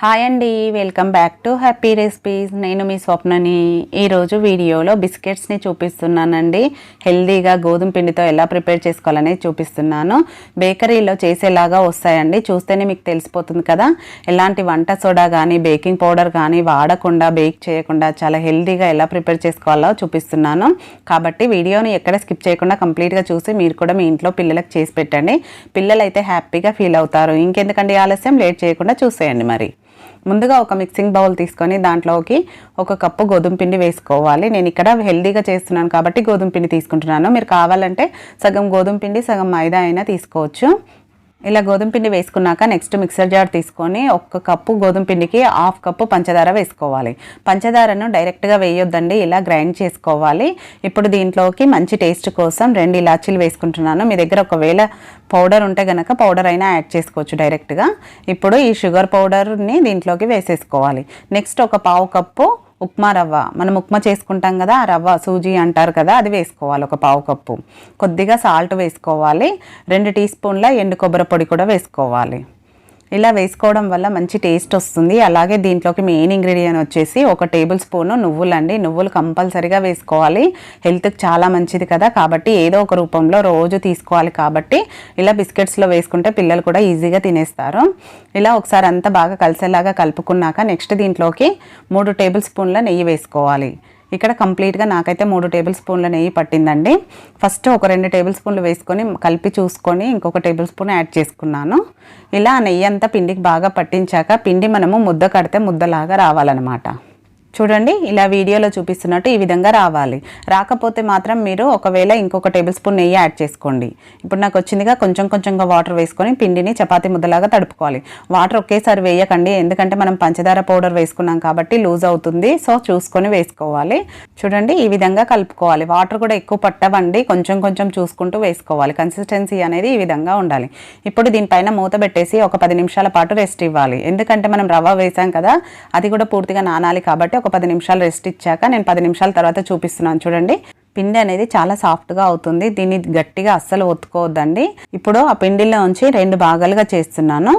Hi అండి, welcome back to happy recipes. నేను మీ స్వప్నని. ఈరోజు వీడియోలో బిస్కెట్స్ని చూపిస్తున్నానండి. హెల్దీగా గోధుమ పిండితో ఎలా ప్రిపేర్ చేసుకోవాలనేది చూపిస్తున్నాను. బేకరీలో చేసేలాగా వస్తాయండి, చూస్తేనే మీకు తెలిసిపోతుంది కదా. ఎలాంటి వంట సోడా కానీ బేకింగ్ పౌడర్ కానీ వాడకుండా, బేక్ చేయకుండా చాలా హెల్దీగా ఎలా ప్రిపేర్ చేసుకోవాలో చూపిస్తున్నాను. కాబట్టి వీడియోని ఎక్కడ స్కిప్ చేయకుండా కంప్లీట్గా చూసి మీరు కూడా మీ ఇంట్లో పిల్లలకు చేసి పెట్టండి. పిల్లలు అయితే హ్యాపీగా ఫీల్ అవుతారు. ఇంకెందుకంటే ఆలస్యం, లేట్ చేయకుండా చూసేయండి. మరి ముందుగా ఒక మిక్సింగ్ బౌల్ తీసుకొని దాంట్లోకి 1 కప్పు గోధుమ పిండి వేసుకోవాలి. నేను ఇక్కడ హెల్దీగా చేస్తున్నాను కాబట్టి గోధుమ పిండి తీసుకుంటున్నాను. మీరు కావాలంటే సగం గోధుమ పిండి సగం మైదా అయినా తీసుకోవచ్చు. ఇలా గోధుమ పిండి వేసుకున్నాక నెక్స్ట్ మిక్సర్ జార్ తీసుకొని 1 కప్పు గోధుమ పిండికి 1/2 కప్పు పంచదార వేసుకోవాలి. పంచదారను డైరెక్ట్గా వేయొద్దండి, ఇలా గ్రైండ్ చేసుకోవాలి. ఇప్పుడు దీంట్లోకి మంచి టేస్ట్ కోసం 2 ఇలాచీలు వేసుకుంటున్నాను. మీ దగ్గర ఒకవేళ పౌడర్ ఉంటే కనుక పౌడర్ అయినా యాడ్ చేసుకోవచ్చు డైరెక్ట్గా. ఇప్పుడు ఈ షుగర్ పౌడర్ని దీంట్లోకి వేసేసుకోవాలి. నెక్స్ట్ 1/4 కప్పు ఉప్మా రవ్వ, మనం ఉప్మా చేసుకుంటాం కదా, ఆ రవ్వ సూజీ అంటారు కదా, అది వేసుకోవాలి 1/4 కప్పు. కొద్దిగా సాల్ట్ వేసుకోవాలి. 2 టీ స్పూన్ల ఎండు కొబ్బరి పొడి కూడా వేసుకోవాలి. ఇలా వేసుకోవడం వల్ల మంచి టేస్ట్ వస్తుంది. అలాగే దీంట్లోకి మెయిన్ ఇంగ్రీడియంట్ వచ్చేసి 1 టేబుల్ స్పూను నువ్వులండి. నువ్వులు కంపల్సరీగా వేసుకోవాలి, హెల్త్కి చాలా మంచిది కదా. కాబట్టి ఏదో ఒక రూపంలో రోజు తీసుకోవాలి. కాబట్టి ఇలా బిస్కెట్స్లో వేసుకుంటే పిల్లలు కూడా ఈజీగా తినేస్తారు. ఇలా ఒకసారి అంతా బాగా కలిసేలాగా కలుపుకున్నాక నెక్స్ట్ దీంట్లోకి 3 టేబుల్ స్పూన్ల నెయ్యి వేసుకోవాలి. ఇక్కడ కంప్లీట్గా నాకైతే 3 టేబుల్ స్పూన్ల నెయ్యి పట్టిందండి. ఫస్ట్ ఒక 2 టేబుల్ స్పూన్లు వేసుకొని కలిపి చూసుకొని ఇంకొక టేబుల్ స్పూన్ యాడ్ చేసుకున్నాను. ఇలా నెయ్యి అంతా పిండికి బాగా పట్టించాక పిండి మనము ముద్ద కడితే ముద్దలాగా రావాలన్నమాట. చూడండి, ఇలా వీడియోలో చూపిస్తున్నట్టు ఈ విధంగా రావాలి. రాకపోతే మాత్రం మీరు ఒకవేళ ఇంకొక టేబుల్ స్పూన్ నెయ్యి యాడ్ చేసుకోండి. ఇప్పుడు నాకు వచ్చిందిగా కొంచెం కొంచెంగా వాటర్ వేసుకొని పిండిని చపాతీ ముద్దలాగా తడుపుకోవాలి. వాటర్ ఒకేసారి వేయకండి, ఎందుకంటే మనం పంచదార పౌడర్ వేసుకున్నాం కాబట్టి లూజ్ అవుతుంది. సో చూసుకొని వేసుకోవాలి. చూడండి, ఈ విధంగా కలుపుకోవాలి. వాటర్ కూడా ఎక్కువ పట్టవండి, కొంచెం కొంచెం చూసుకుంటూ వేసుకోవాలి. కన్సిస్టెన్సీ అనేది ఈ విధంగా ఉండాలి. ఇప్పుడు దీనిపైన మూత పెట్టేసి ఒక 10 నిమిషాల పాటు రెస్ట్ ఇవ్వాలి. ఎందుకంటే మనం రవ్వ వేసాం కదా, అది కూడా పూర్తిగా నానాలి. కాబట్టి ఒక 10 నిమిషాలు రెస్ట్ ఇచ్చాక నేను 10 నిమిషాల తర్వాత చూపిస్తున్నాను. చూడండి, పిండి అనేది చాలా సాఫ్ట్గా అవుతుంది. దీన్ని గట్టిగా అస్సలు ఒత్తుకోవద్దండి. ఇప్పుడు ఆ పిండిలోంచి 2 భాగాలుగా చేస్తున్నాను.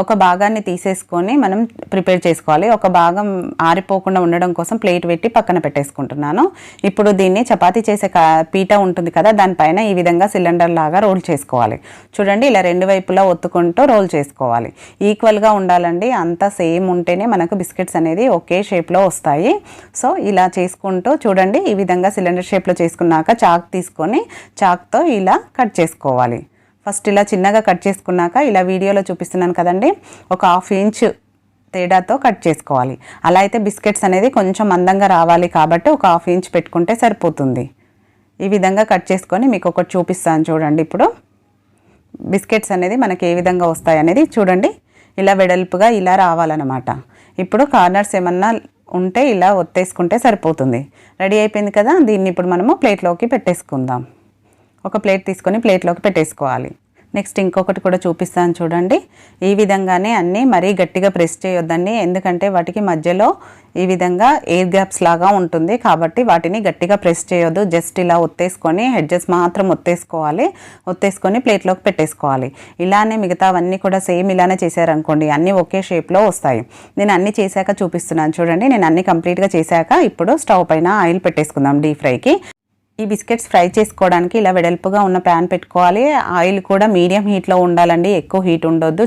ఒక భాగాన్ని తీసేసుకొని మనం ప్రిపేర్ చేసుకోవాలి. ఒక భాగం ఆరిపోకుండా ఉండడం కోసం ప్లేట్ పెట్టి పక్కన పెట్టేసుకుంటున్నాను. ఇప్పుడు దీన్ని చపాతీ చేసే పీట ఉంటుంది కదా, దానిపైన ఈ విధంగా సిలిండర్ లాగా రోల్ చేసుకోవాలి. చూడండి, ఇలా 2 వైపులా ఒత్తుకుంటూ రోల్ చేసుకోవాలి. ఈక్వల్గా ఉండాలండి, అంతా సేమ్ ఉంటేనే మనకు బిస్కెట్స్ అనేది ఒకే షేప్లో వస్తాయి. సో ఇలా చేసుకుంటూ చూడండి, ఈ విధంగా సిలిండర్ షేప్లో చేసుకున్నాక చాక్ తీసుకొని చాక్తో ఇలా కట్ చేసుకోవాలి. ఫస్ట్ ఇలా చిన్నగా కట్ చేసుకున్నాక ఇలా వీడియోలో చూపిస్తున్నాను కదండి, ఒక 1/2 ఇంచ్ తేడాతో కట్ చేసుకోవాలి. అలా అయితే బిస్కెట్స్ అనేది కొంచెం మందంగా రావాలి కాబట్టి ఒక 1/2 ఇంచ్ పెట్టుకుంటే సరిపోతుంది. ఈ విధంగా కట్ చేసుకొని మీకు ఒకటి చూపిస్తాను. చూడండి, ఇప్పుడు బిస్కెట్స్ అనేది మనకి ఏ విధంగా వస్తాయి అనేది చూడండి. ఇలా వెడల్పుగా ఇలా రావాలన్నమాట. ఇప్పుడు కార్నర్స్ ఏమన్నా ఉంటే ఇలా ఒత్తేసుకుంటే సరిపోతుంది. రెడీ అయిపోయింది కదా. దీన్ని ఇప్పుడు మనము ప్లేట్లోకి పెట్టేసుకుందాం. ఒక ప్లేట్ తీసుకొని ప్లేట్లోకి పెట్టేసుకోవాలి. నెక్స్ట్ ఇంకొకటి కూడా చూపిస్తాను. చూడండి, ఈ విధంగానే అన్నీ మరీ గట్టిగా ప్రెస్ చేయొద్దండి, ఎందుకంటే వాటికి మధ్యలో ఈ విధంగా ఎయిర్ గ్యాప్స్ లాగా ఉంటుంది. కాబట్టి వాటిని గట్టిగా ప్రెస్ చేయొద్దు. జస్ట్ ఇలా ఒత్తేసుకొని హెడ్జెస్ మాత్రం ఒత్తేసుకోవాలి. ఒత్తేసుకొని ప్లేట్లోకి పెట్టేసుకోవాలి. ఇలానే మిగతావన్నీ కూడా సేమ్ ఇలానే చేశారనుకోండి, అన్నీ ఒకే షేప్లో వస్తాయి. నేను అన్నీ చేశాక చూపిస్తున్నాను. చూడండి, నేను అన్నీ కంప్లీట్గా చేశాక ఇప్పుడు స్టవ్ పైన ఆయిల్ పెట్టేసుకుందాం డీప్ ఫ్రైకి. ఈ బిస్కెట్స్ ఫ్రై చేసుకోవడానికి ఇలా వెడల్పుగా ఉన్న ప్యాన్ పెట్టుకోవాలి. ఆయిల్ కూడా మీడియం హీట్లో ఉండాలండి, ఎక్కువ హీట్ ఉండొద్దు.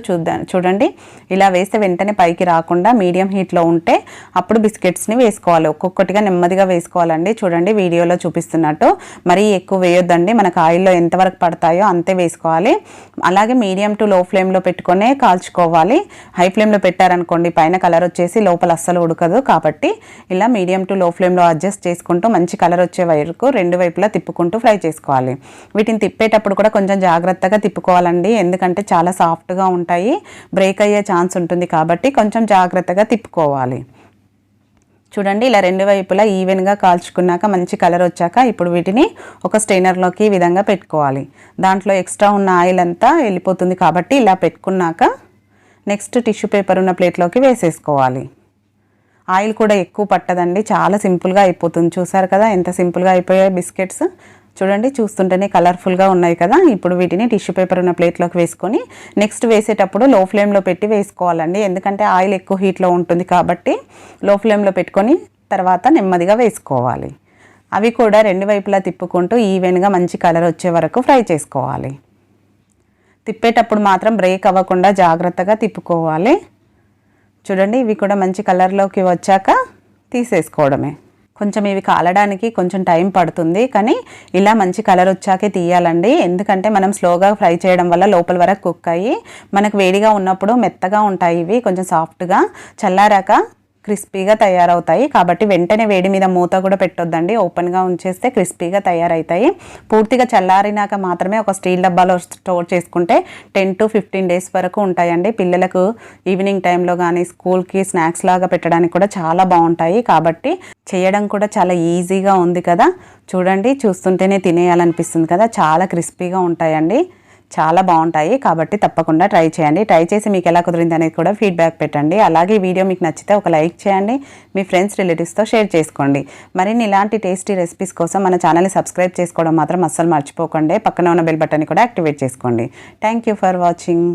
చూడండి, ఇలా వేస్తే వెంటనే పైకి రాకుండా మీడియం హీట్లో ఉంటే అప్పుడు బిస్కెట్స్ని వేసుకోవాలి. ఒక్కొక్కటిగా నెమ్మదిగా వేసుకోవాలండి. చూడండి, వీడియోలో చూపిస్తున్నట్టు మరీ ఎక్కువ వేయొద్దండి. మనకు ఆయిల్లో ఎంతవరకు పడతాయో అంతే వేసుకోవాలి. అలాగే మీడియం టు లో ఫ్లేమ్లో పెట్టుకొని కాల్చుకోవాలి. హై ఫ్లేమ్లో పెట్టారనుకోండి పైన కలర్ వచ్చేసి లోపల అస్సలు ఉడకదు. కాబట్టి ఇలా మీడియం టు లో ఫ్లేమ్లో అడ్జస్ట్ చేసుకుంటూ మంచి కలర్ వచ్చే వరకు 2 వైపులా తిప్పుకుంటూ ఫ్రై చేసుకోవాలి. వీటిని తిప్పేటప్పుడు కూడా కొంచెం జాగ్రత్తగా తిప్పుకోవాలండి, ఎందుకంటే చాలా సాఫ్ట్గా ఉంటాయి, బ్రేక్ అయ్యే ఛాన్స్ ఉంటుంది. కాబట్టి కొంచెం జాగ్రత్తగా తిప్పుకోవాలి. చూడండి, ఇలా 2 వైపులా ఈవెన్గా కాల్చుకున్నాక మంచి కలర్ వచ్చాక ఇప్పుడు వీటిని ఒక స్ట్రైనర్లోకి ఈ విధంగా పెట్టుకోవాలి. దాంట్లో ఎక్స్ట్రా ఉన్న ఆయిల్ అంతా వెళ్ళిపోతుంది. కాబట్టి ఇలా పెట్టుకున్నాక నెక్స్ట్ టిష్యూ పేపర్ ఉన్న ప్లేట్లోకి వేసేసుకోవాలి. ఆయిల్ కూడా ఎక్కువ పట్టదండి, చాలా సింపుల్గా అయిపోతుంది. చూసారు కదా ఎంత సింపుల్గా అయిపోయాయి బిస్కెట్స్. చూడండి చూస్తుంటేనే కలర్ఫుల్గా ఉన్నాయి కదా. ఇప్పుడు వీటిని టిష్యూ పేపర్ ఉన్న ప్లేట్లోకి వేసుకొని నెక్స్ట్ వేసేటప్పుడు లో ఫ్లేమ్లో పెట్టి వేసుకోవాలండి. ఎందుకంటే ఆయిల్ ఎక్కువ హీట్లో ఉంటుంది కాబట్టి లో ఫ్లేమ్లో పెట్టుకొని తర్వాత నెమ్మదిగా వేసుకోవాలి. అవి కూడా రెండు వైపులా తిప్పుకుంటూ ఈవెన్గా మంచి కలర్ వచ్చే వరకు ఫ్రై చేసుకోవాలి. తిప్పేటప్పుడు మాత్రం బ్రేక్ అవ్వకుండా జాగ్రత్తగా తిప్పుకోవాలి. చూడండి ఇవి కూడా మంచి కలర్లోకి వచ్చాక తీసేసుకోవడమే. కొంచెం ఇవి కాలడానికి కొంచెం టైం పడుతుంది, కానీ ఇలా మంచి కలర్ వచ్చాకే తీయాలండి. ఎందుకంటే మనం స్లోగా ఫ్రై చేయడం వల్ల లోపల వరకు కుక్ అయ్యి మనకు వేడిగా ఉన్నప్పుడు మెత్తగా ఉంటాయి. ఇవి కొంచెం సాఫ్ట్గా చల్లారాక క్రిస్పీగా తయారవుతాయి. కాబట్టి వెంటనే వేడి మీద మూత కూడా పెట్టొద్దండి, ఓపెన్గా ఉంచేస్తే క్రిస్పీగా తయారవుతాయి. పూర్తిగా చల్లారినాక మాత్రమే ఒక స్టీల్ డబ్బాలో స్టోర్ చేసుకుంటే 10 to 15 days వరకు ఉంటాయండి. పిల్లలకు ఈవినింగ్ టైంలో కానీ స్కూల్కి స్నాక్స్ లాగా పెట్టడానికి కూడా చాలా బాగుంటాయి. కాబట్టి చేయడం కూడా చాలా ఈజీగా ఉంది కదా. చూడండి చూస్తుంటేనే తినేయాలనిపిస్తుంది కదా. చాలా క్రిస్పీగా ఉంటాయండి, చాలా బాగుంటాయి. కాబట్టి తప్పకుండా ట్రై చేయండి. ట్రై చేసి మీకు ఎలా కుదిరింది అనేది కూడా ఫీడ్బ్యాక్ పెట్టండి. అలాగే ఈ వీడియో మీకు నచ్చితే ఒక లైక్ చేయండి, మీ ఫ్రెండ్స్ రిలేటివ్స్తో షేర్ చేసుకోండి. మరిన్ని ఇలాంటి టేస్టీ రెసిపీస్ కోసం మన ఛానల్ని సబ్స్క్రైబ్ చేసుకోవడం మాత్రం అస్సలు మర్చిపోకండి. పక్కన ఉన్న బెల్ బటన్ని కూడా యాక్టివేట్ చేసుకోండి. Thank you for watching.